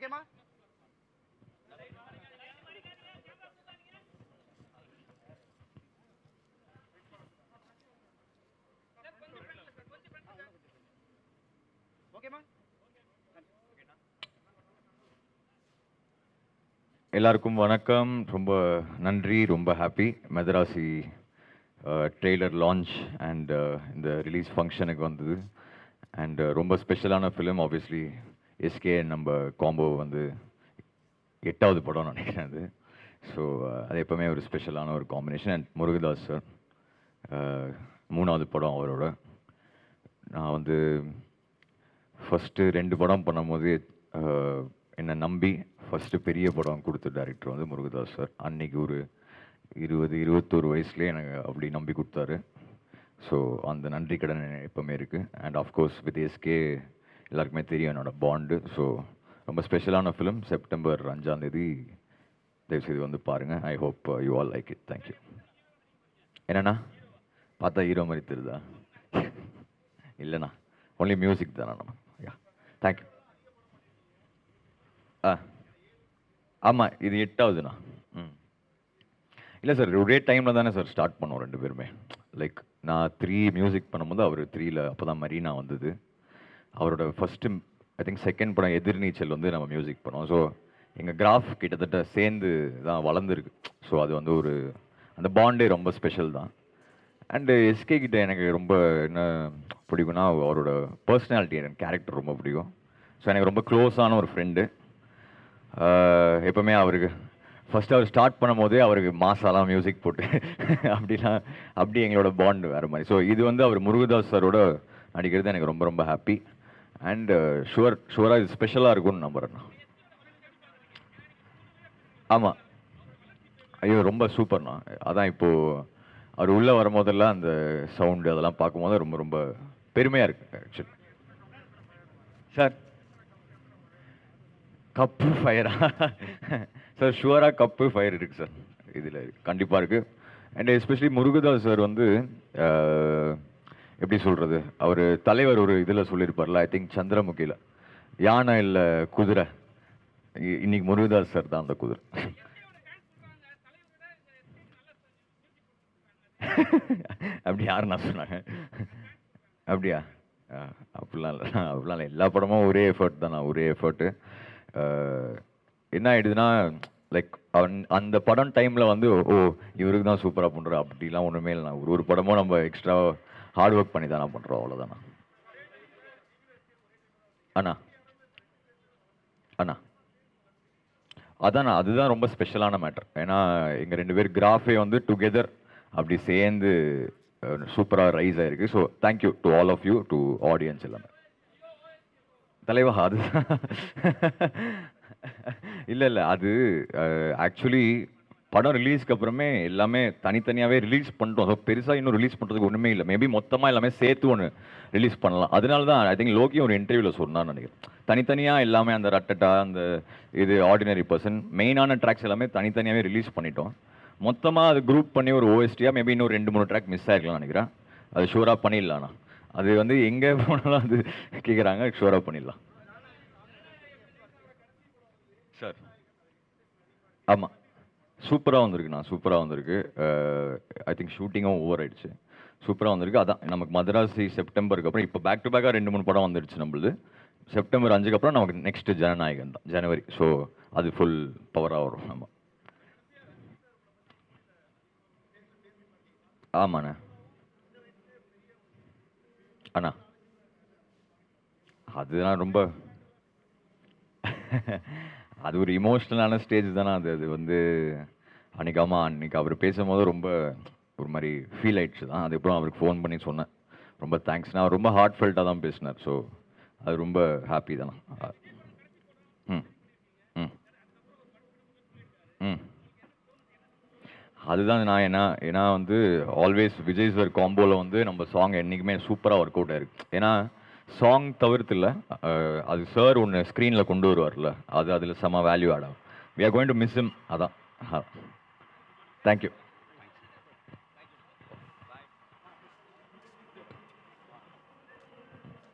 ஓகேமா? ஓகேமா? எல்லாருக்கும் வணக்கம். ரொம்ப நன்றி, ரொம்ப happy. Madrasi trailer launch and இந்த ரிலீஸ் ஃபங்க்ஷனுக்கு வந்தது. அண்ட் ரொம்ப ஸ்பெஷலான ஃபிலிம். ஆப்வியஸ்லி எஸ்கே நம்ம காம்போ வந்து 8வது படம் நினைக்கிறேன் அது. ஸோ அது எப்போவுமே ஒரு ஸ்பெஷலான ஒரு காம்பினேஷன். அண்ட் முருகதாஸ் சார் 3வது படம் அவரோட. நான் வந்து ஃபஸ்ட்டு 2 படம் பண்ணும்போது என்னை நம்பி ஃபஸ்ட்டு பெரிய படம் கொடுத்த டைரக்டர் வந்து முருகதாஸ் சார். அன்னைக்கு ஒரு 21 வயசுலேயே எனக்கு அப்படி நம்பி கொடுத்தாரு. ஸோ அந்த நன்றி கடன் எப்போவுமே இருக்குது. அண்ட் ஆஃப்கோர்ஸ் வித் எஸ்கே எல்லாருக்குமே தெரியும் என்னோடய பாண்டு. ஸோ ரொம்ப ஸ்பெஷலான ஃபிலிம். செப்டம்பர் 5ஆம் தேதி தயவுசெய்து வந்து பாருங்கள். I hope you all like it. Thank you. என்னண்ணா பார்த்தா ஹீரோ மாதிரி தெரியுதா? இல்லைண்ணா, ஒன்லி மியூசிக் தானே நம்ம. யா, தேங்க்யூ. ஆமாம், இது 8வதுண்ணா. இல்லை சார், ஒரே டைமில் தானே சார் ஸ்டார்ட் பண்ணோம் 2 பேருமே. லைக் நான் 3 மியூசிக் பண்ணும்போது அவர் 3ல் அப்போ தான் மரீனா வந்தது. அவரோட ஃபஸ்ட்டு ஐ திங்க் செகண்ட் படம் எதிர்நீச்சல் வந்து நம்ம மியூசிக் பண்ணோம். ஸோ எங்கள் கிராஃப் கிட்டத்தட்ட சேர்ந்து தான் வளர்ந்துருக்கு. ஸோ அது வந்து ஒரு அந்த பாண்டே ரொம்ப ஸ்பெஷல் தான். அண்டு எஸ்கே கிட்ட எனக்கு ரொம்ப என்ன பிடிக்கும்னா அவரோட பர்சனாலிட்டி, எனக்கு கேரக்டர் ரொம்ப பிடிக்கும். ஸோ எனக்கு ரொம்ப க்ளோஸான ஒரு ஃப்ரெண்டு. எப்போவுமே அவருக்கு ஃபஸ்ட்டு அவர் ஸ்டார்ட் பண்ணும் போதே அவருக்கு மாசாலாம் மியூசிக் போட்டு அப்படி எங்களோட பாண்ட் வேறு மாதிரி. ஸோ இது வந்து அவர் முருகதாஸ் சாரோட நடிக்கிறது எனக்கு ரொம்ப ரொம்ப ஹாப்பி. அண்டு ஷுவராக இது ஸ்பெஷலாக இருக்கும்னு நம்புகிறேண்ணா. ஆமாம், ஐயோ ரொம்ப சூப்பர்ண்ணா. அதான் இப்போது அவர் உள்ளே வரும்போதெல்லாம் அந்த சவுண்டு அதெல்லாம் பார்க்கும்போது ரொம்ப ரொம்ப பெருமையாக இருக்குது ஆக்சுவலி. சார் கப்பு ஃபயரா? சார் ஷுவராக கப்பு ஃபயர் இருக்குது சார், இதில் கண்டிப்பாக இருக்குது. அண்ட் எஸ்பெஷலி முருகதாஸ் சார் வந்து எப்படி சொல்கிறது, அவர் தலைவர் ஒரு இதில் சொல்லியிருப்பார்ல, ஐ திங்க் சந்திரமுகியில், யானை இல்லை குதிரை, இன்னைக்கு முருகதாஸ் சார் தான் அந்த குதிரை. அப்படி யாருண்ணா சொன்னாங்க? அப்படியா? அப்படிலாம் இல்லை, அப்படிலாம் இல்லை. எல்லா படமும் ஒரே எஃபர்ட் தானே, ஒரே எஃபர்ட்டு. என்ன ஆயிடுதுன்னா லைக் அந்த படம் டைமில் வந்து ஓ இவருக்கு தான் சூப்பராக பண்ணுறோம் அப்படிலாம் ஒன்றுமே இல்லைண்ணா. ஒரு படமும் நம்ம எக்ஸ்ட்ரா ஹார்ட் ஒர்க் பண்ணி தானே பண்ணுறோம், அவ்வளோதாண்ணா. அண்ணா அண்ணா அதாண்ணா, அதுதான் ரொம்ப ஸ்பெஷலான மேட்டர். ஏன்னா எங்கள் 2 பேர் கிராஃபே வந்து டுகெதர் அப்படி சேர்ந்து சூப்பராக ரைஸ் ஆயிருக்கு. So thank you to all of you, to audience எல்லாமே. தலைவா அது இல்லை அது ஆக்சுவலி படம் ரிலீஸ்க்கு அப்புறமே எல்லாமே தனித்தனியாகவே ரிலீஸ் பண்ணிட்டோம். ஸோ பெருசாக இன்னும் ரிலீஸ் பண்ணுறதுக்கு ஒன்றுமே இல்லை. மேபி மொத்தமாக எல்லாமே சேர்த்து ஒன்று ரிலீஸ் பண்ணலாம். அதனால தான் ஐ திங்க் லோகி ஒரு இன்டர்வியூவில் சொன்னான்னு நினைக்கிறேன். தனித்தனியாக எல்லாமே அந்த ரட்டட்டா, அந்த இது ஆர்டினரி பர்சன், மெயினான ட்ராக்ஸ் எல்லாமே தனித்தனியாகவே ரிலீஸ் பண்ணிட்டோம். மொத்தமாக அது குரூப் பண்ணி ஒரு ஓஎஸ்டியாக மேபி இன்னும் 2-3 ட்ராக் மிஸ் ஆகிருக்கலாம் நினைக்கிறேன். அது ஷூராக பண்ணிடலாண்ணா. அது வந்து எங்கே போனாலும் அது கேட்குறாங்க, ஷூராக பண்ணிடலாம் சார். ஆமாம், சூப்பராக வந்திருக்குண்ணா, சூப்பராக வந்திருக்கு. ஐ திங்க் ஷூட்டிங்கும் ஓவர் ஆயிடுச்சு. சூப்பராக வந்திருக்கு. அதான் நமக்கு மதராசி செப்டம்பருக்கு அப்புறம் இப்போ பேக் டு பேக்காக 2-3 படம் வந்துடுச்சு நம்மளுது. செப்டம்பர் 5க்கு அப்புறம் நமக்கு நெக்ஸ்ட்டு ஜனநாயகன் தான், ஜனவரி. ஸோ அது ஃபுல் பவராக வரும். ஆமாம் ஆமாண்ணா. அண்ணா அதுதான் ரொம்ப அது ஒரு இமோஷ்னலான ஸ்டேஜ் தானே அது. அது வந்து அன்னைக்கு அவர் பேசும்போது ரொம்ப ஒரு மாதிரி ஃபீல் ஆயிடுச்சு தான். அதுக்கப்புறம் அவருக்கு ஃபோன் பண்ணி சொன்னேன், ரொம்ப தேங்க்ஸ். நான் ரொம்ப ஹார்ட் ஃபெல்ட்டாக தான் பேசினார். ஸோ அது ரொம்ப ஹாப்பி தானே. ம் ம் ம் அதுதான் நான் ஏன்னா வந்து ஆல்வேஸ் விஜய் சார் காம்போவில் வந்து நம்ம சாங் என்றைக்குமே சூப்பராக ஒர்க் அவுட் ஆயிருக்கு. ஏன்னா சாங் தவிர்த்து இல்லை, அது சார் ஒன்று ஸ்க்ரீனில் கொண்டு வருவார்ல, அது அதில் செம்ம வேல்யூ ஆட் ஆகும். We are going to miss him. அதான். தேங்க்யூ.